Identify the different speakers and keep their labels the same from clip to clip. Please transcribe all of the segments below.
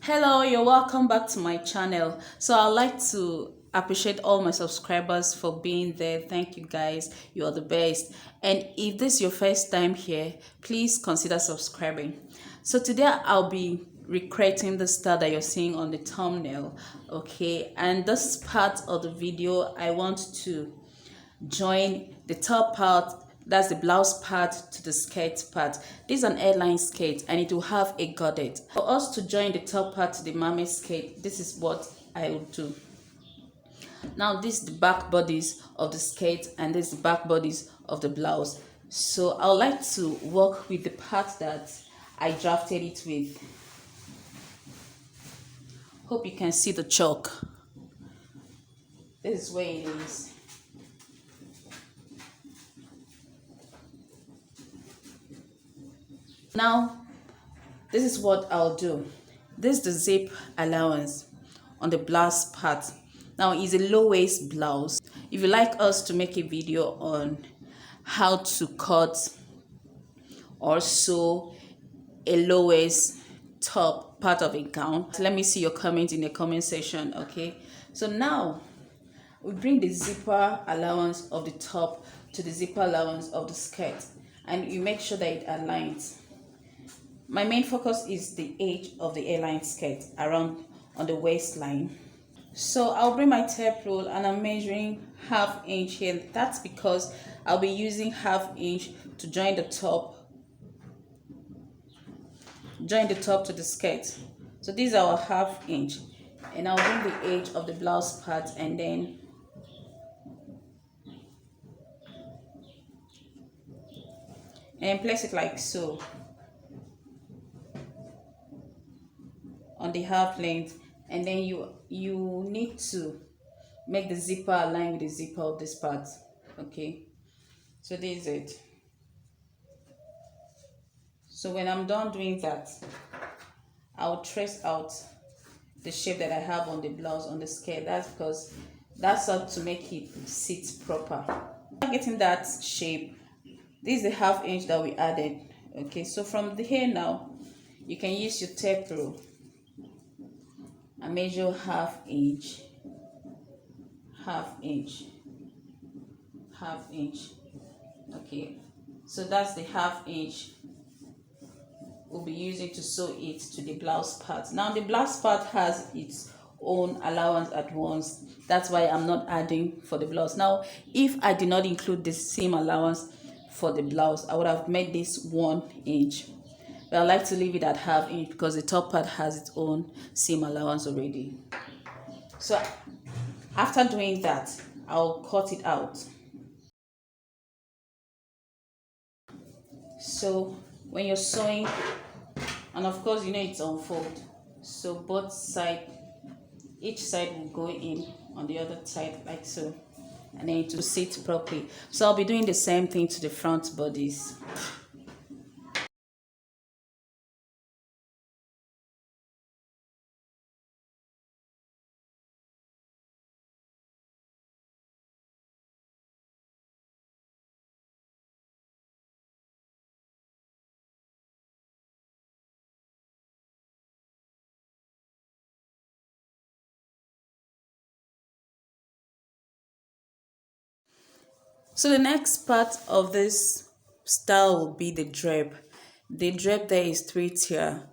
Speaker 1: Hello, you're welcome back to my channel. So I'd like to appreciate all my subscribers for being there. Thank you guys, you're the best. And if this is your first time here, please consider subscribing. So today I'll be recreating the style that you're seeing on the thumbnail, okay? And this part of the video I want to join the top part, that's the blouse part, to the skirt part. This is an airline skirt and it will have a godet. For us to join the top part to the mammy skirt, this is what I will do. Now this is the back bodice of the skirt and this is the back bodice of the blouse. So I would like to work with the part that I drafted it with. Hope you can see the chalk. This is where it is. Now, this is what I'll do. This is the zip allowance on the blouse part. Now, it's a low waist blouse. If you like us to make a video on how to cut or sew a low waist top part of a gown, let me see your comment in the comment section, okay? So now, we bring the zipper allowance of the top to the zipper allowance of the skirt, and you make sure that it aligns. My main focus is the edge of the airline skirt around on the waistline. So I'll bring my tape rule and I'm measuring ½ inch here. That's because I'll be using ½ inch to join the top to the skirt. So this is our ½ inch, and I'll bring the edge of the blouse part and then place it like so on the half length, and then you need to make the zipper align with the zipper of this part, okay? So this is it. So when I'm done doing that, I'll trace out the shape that I have on the blouse on the skirt. That's because that's how to make it sit proper. Getting that shape, this is the ½ inch that we added, okay? So from here now, you can use your tape rule and measure ½ inch, ½ inch, ½ inch, okay? So that's the ½ inch we'll be using to sew it to the blouse part. Now the blouse part has its own allowance at once. That's why I'm not adding for the blouse. Now if I did not include the seam allowance for the blouse, I would have made this 1 inch. But I like to leave it at ½ inch because the top part has its own seam allowance already. So after doing that, I'll cut it out. So when you're sewing, and of course you know it's unfold, so both sides, each side will go in on the other side like so, and then it will sit properly. So I'll be doing the same thing to the front bodies. So the next part of this style will be the drape. The drape there is 3-tier,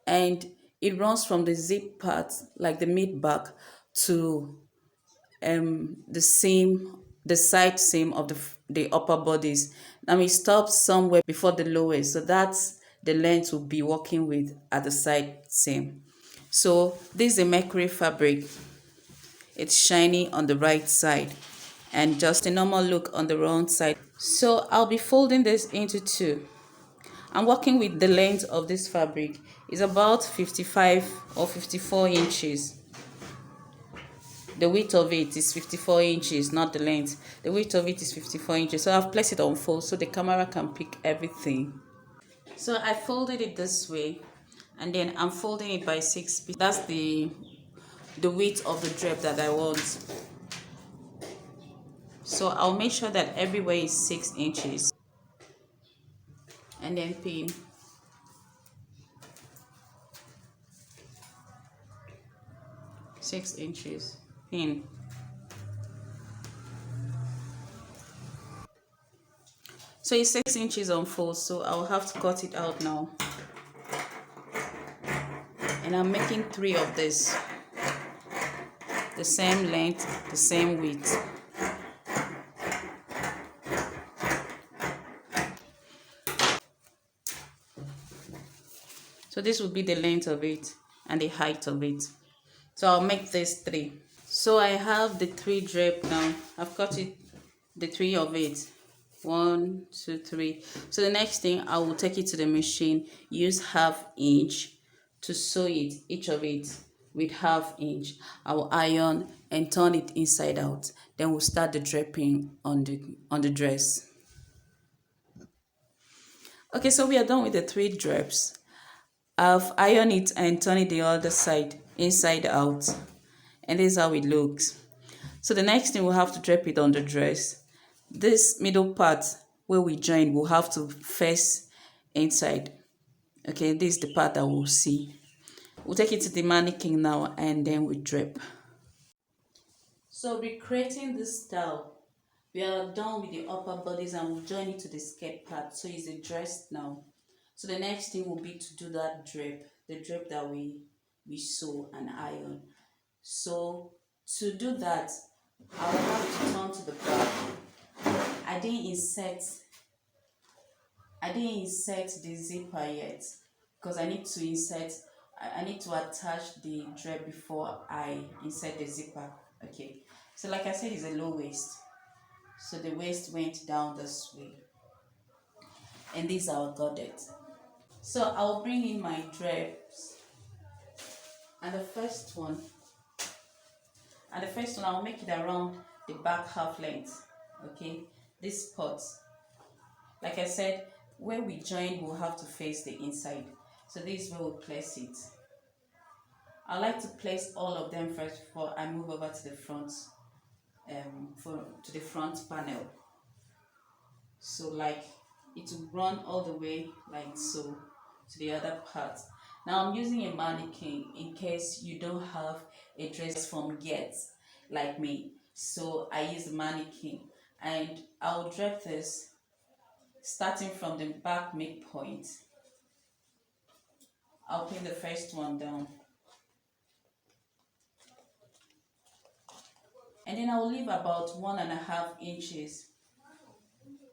Speaker 1: and it runs from the zip part, like the mid back, to the side seam of the upper bodies. Now it stops somewhere before the lowest, so that's the length we'll be working with at the side seam. So this is a mercury fabric. It's shiny on the right side and just a normal look on the wrong side. So I'll be folding this into two. I'm working with the length of this fabric is about 55 or 54 inches. The width of it is 54 inches, not the length. The width of it is 54 inches. So I've placed it on fold so the camera can pick everything. So I folded it this way, and then I'm folding it by 6 pieces. That's the width of the drape that I want. So I'll make sure that everywhere is 6 inches, and then pin. 6 inches pin. So it's 6 inches on fold, so I'll have to cut it out now. And I'm making 3 of this, the same length, the same width. So this would be the length of it and the height of it. So I'll make this 3. So I have the 3 drape now. I've cut it, the 3 of it. 1, 2, 3. So the next thing, I will take it to the machine, use 1/2 inch to sew it, each of it with 1/2 inch. I will iron and turn it inside out. Then we'll start the draping on the dress. Okay, so we are done with the 3 drapes. I've ironed it and turned it the other side, inside out. And this is how it looks. So the next thing, we'll have to drape it on the dress. This middle part where we join, we'll have to face inside. Okay, this is the part that we'll see. We'll take it to the mannequin now and then we drape. So recreating this style, we are done with the upper bodice and we'll join it to the skirt part. So it's a dress now. So the next thing will be to do that drape, the drape that we sew and iron. So to do that, I will have to turn to the back. I didn't insert the zipper yet because I need to attach the drape before I insert the zipper. Okay, so like I said, it's a low waist, so the waist went down this way, and these are our godet. So I'll bring in my drapes, and the first one I'll make it around the back half length. Okay, this spot, like I said, where we join, we'll have to face the inside. So this is where we'll place it. I like to place all of them first before I move over to the front, to the front panel. So like it will run all the way like so to the other part. Now I'm using a mannequin in case you don't have a dress form yet, like me. So I use the mannequin, and I'll drape this starting from the back midpoint. I'll pin the first one down, and then I'll leave about 1.5 inches.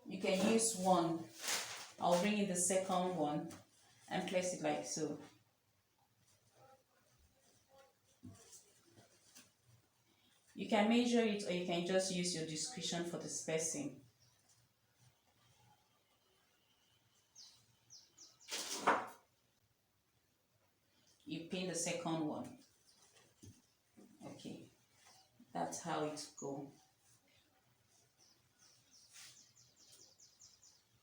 Speaker 1: You can use 1. I'll bring in the second one and place it like so. You can measure it or you can just use your discretion for the spacing. You pin the second one. Okay, that's how it goes.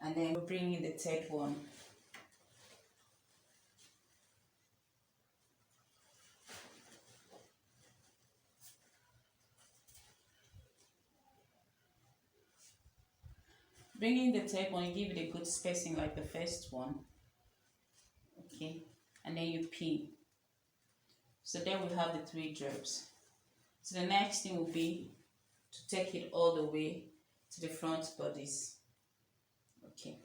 Speaker 1: And then we'll bring in the third one. Bring in the third one, give it a good spacing like the first one. Okay, and then you pin. So then we have the 3 drapes. So the next thing will be to take it all the way to the front bodice. Okay,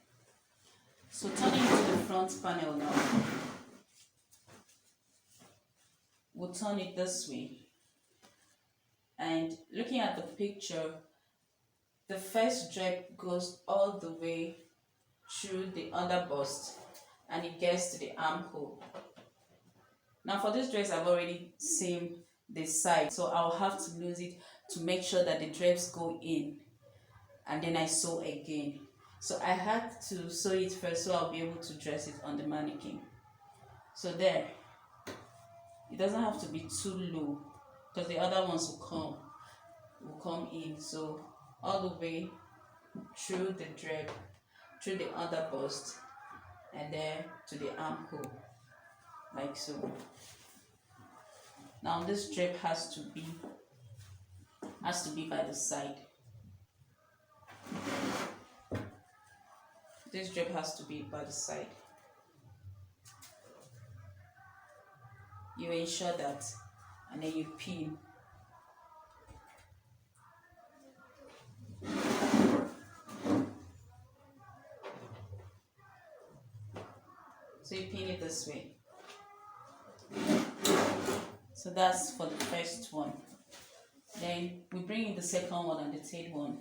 Speaker 1: so turning to the front panel now, we'll turn it this way, and looking at the picture, the first drape goes all the way through the under bust and it gets to the armhole. Now for this dress, I've already seamed the side, so I'll have to lose it to make sure that the drapes go in, and then I sew again. So I had to sew it first so I'll be able to dress it on the mannequin. So there, it doesn't have to be too low because the other ones will come in. So all the way through the drape, through the under bust, and then to the armhole, like so. Now this drape has to be by the side. This drape has to be by the side. You ensure that and then you pin. So you pin it this way. So that's for the first one. Then we bring in the second one and the third one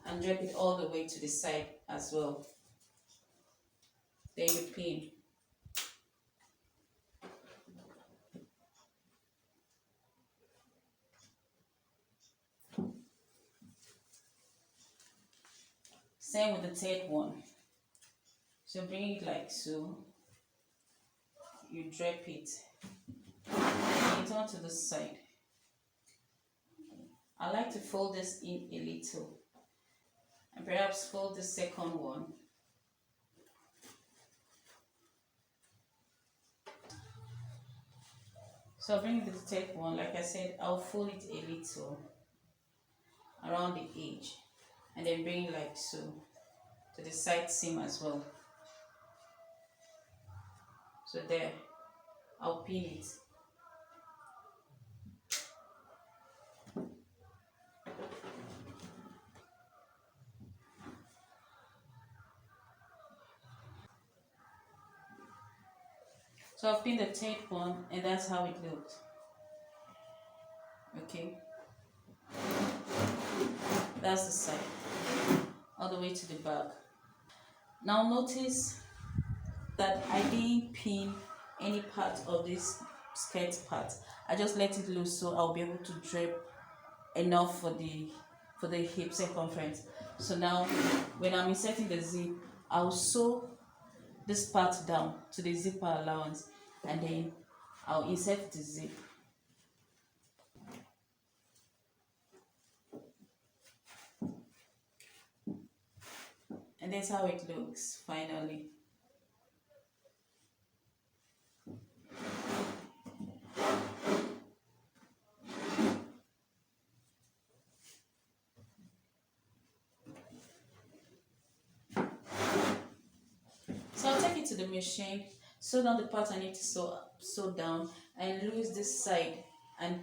Speaker 1: and drape it all the way to the side as well. Then you pin. Same with the third one. So bring it like so. You drape it. And turn to the side. I like to fold this in a little. And perhaps fold the second one. So I'll bring the third one. Like I said, I'll fold it a little around the edge. And then bring it like so to the side seam as well. So there, I'll pin it. So I've pinned the third one, and that's how it looked. Okay, that's the side, all the way to the back. Now notice that I didn't pin any part of this skirt part. I just let it loose so I'll be able to drape enough for the hip circumference. So now when I'm inserting the zip, I'll sew this part down to the zipper allowance, and then I'll insert the zip. And that's how it looks finally. So I'll take it to the machine, sew down the part I need to sew down, and loose this side and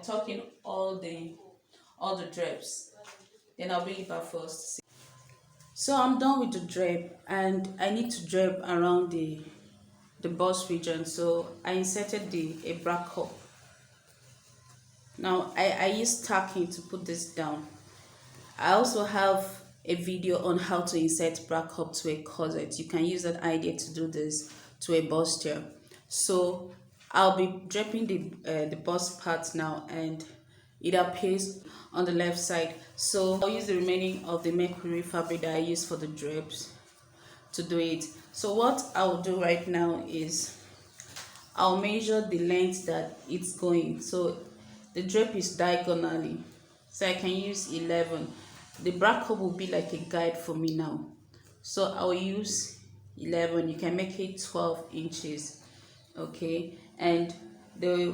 Speaker 1: tuck in all the drapes. Then I'll bring it back first. So I'm done with the drape, and I need to drape around the bust region. So I inserted a bra cup. Now I use tacking to put this down. I also have a video on how to insert bra cup to a corset. You can use that idea to do this to a bustier. So I'll be draping the bust part now, and it appears on the left side. So I'll use the remaining of the mercury fabric that I use for the drapes to do it. So what I'll do right now is I'll measure the length that it's going. So the drape is diagonally, so I can use 11. The bra cup will be like a guide for me now, so I'll use 11. You can make it 12 inches. Okay, and the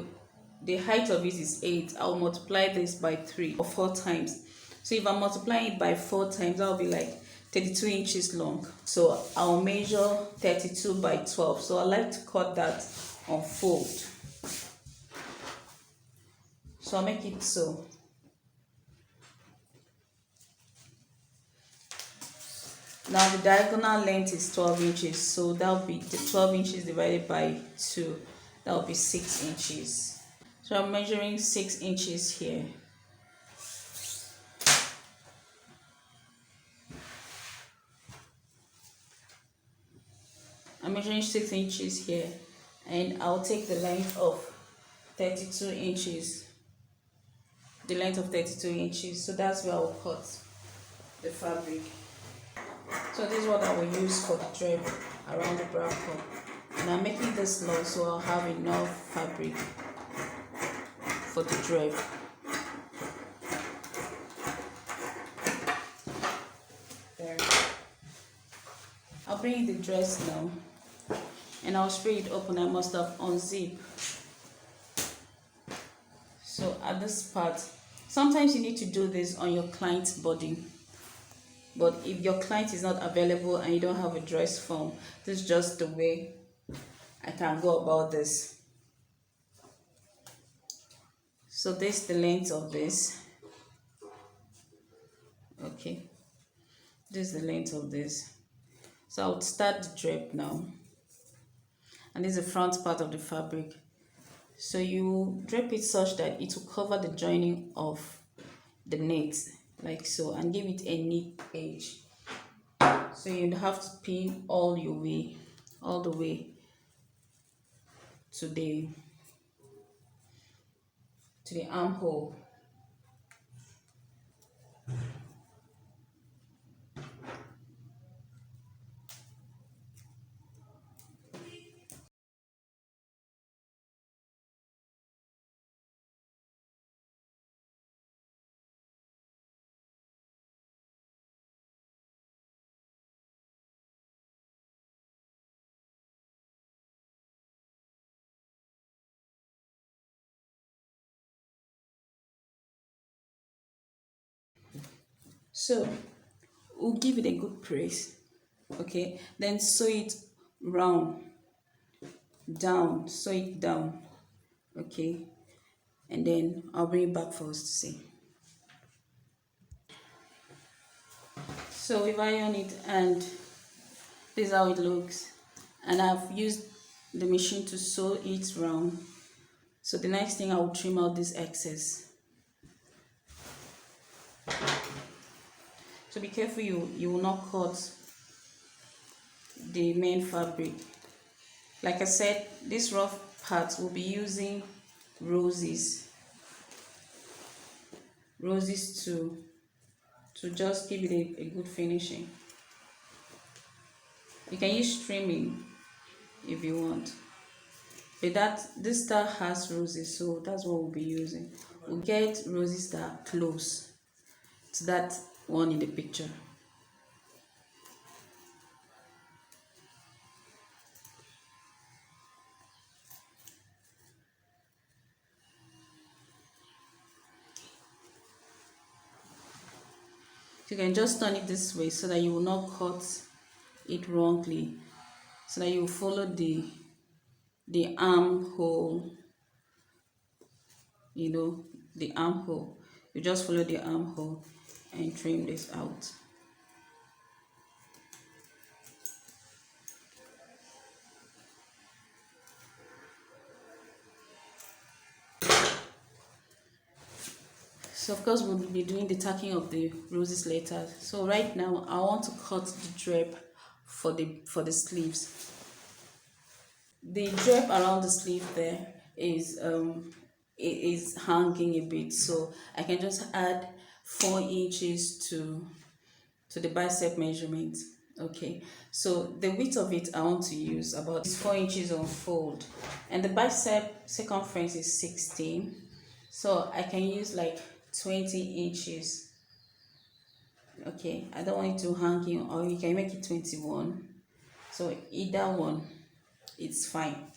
Speaker 1: height of it is 8. I'll multiply this by 3 or 4 times. So if I'm multiplying it by 4 times, that'll be like 32 inches long. So I'll measure 32 by 12. So I like to cut that on fold. So I'll make it so. Now the diagonal length is 12 inches. So that'll be the 12 inches divided by 2. That'll be 6 inches. So I'm measuring 6 inches here. I'm measuring 6 inches here, and I'll take the length of 32 inches. The length of 32 inches. So that's where I'll cut the fabric. So this is what I will use for the drape around the bra cup. And I'm making this long so I'll have enough fabric for the drape. There. I'll bring in the dress now, and I'll spray it open. I must have unzip. So at this part, sometimes you need to do this on your client's body, but if your client is not available and you don't have a dress form, this is just the way I can go about this. So this is the length of this. Okay, this is the length of this. So I would start the drape now, and this is the front part of the fabric. So you drape it such that it will cover the joining of the knits, like so, and give it a neat edge. So you'd have to pin all the way to the armhole. So we'll give it a good press, okay, then sew it round down, sew it down, okay, and then I'll bring it back for us to see. So we've ironed it, and this is how it looks, and I've used the machine to sew it round. So the next thing, I will trim out this excess. So be careful you will not cut the main fabric. Like I said, this rough part will be using roses to just give it a good finishing. You can use trimming if you want, but this style has roses, so that's what we'll be using. We'll get roses that are close to that one in the picture. You can just turn it this way so that you will not cut it wrongly, so that you follow the armhole, the armhole. You just follow the armhole and trim this out. So of course we'll be doing the tacking of the roses later. So right now I want to cut the drape for the sleeves. The drape around the sleeve there is hanging a bit, so I can just add 4 inches to the bicep measurement. Okay, so the width of it I want to use about 4 inches on fold, and the bicep circumference is 16, so I can use like 20 inches. Okay, I don't want it to hang in, or you can make it 21, so either one, it's fine.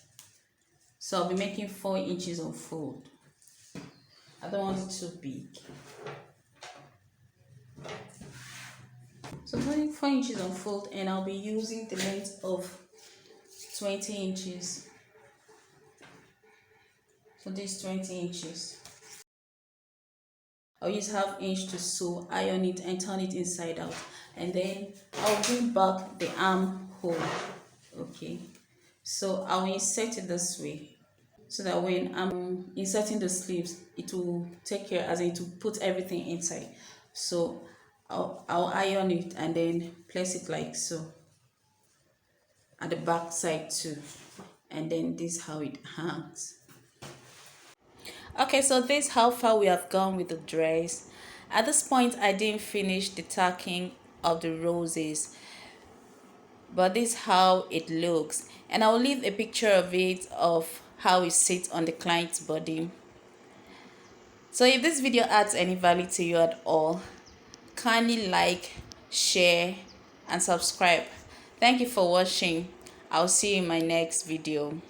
Speaker 1: So I'll be making 4 inches on fold. I don't want it too big. So 4 inches on fold, and I'll be using the length of 20 inches. So this 20 inches. I'll use ½ inch to sew, iron it, and turn it inside out, and then I'll bring back the armhole. Okay, so I'll insert it this way, so that when I'm inserting the sleeves, it will take care, as it will put everything inside. So I'll iron it and then place it like so at the back side too, and then this is how it hangs. Okay, so this is how far we have gone with the dress. At this point I didn't finish the tacking of the roses, but this is how it looks, and I'll leave a picture of it, of how it sits on the client's body. So if this video adds any value to you at all, kindly like, share, and subscribe. Thank you for watching. I'll see you in my next video.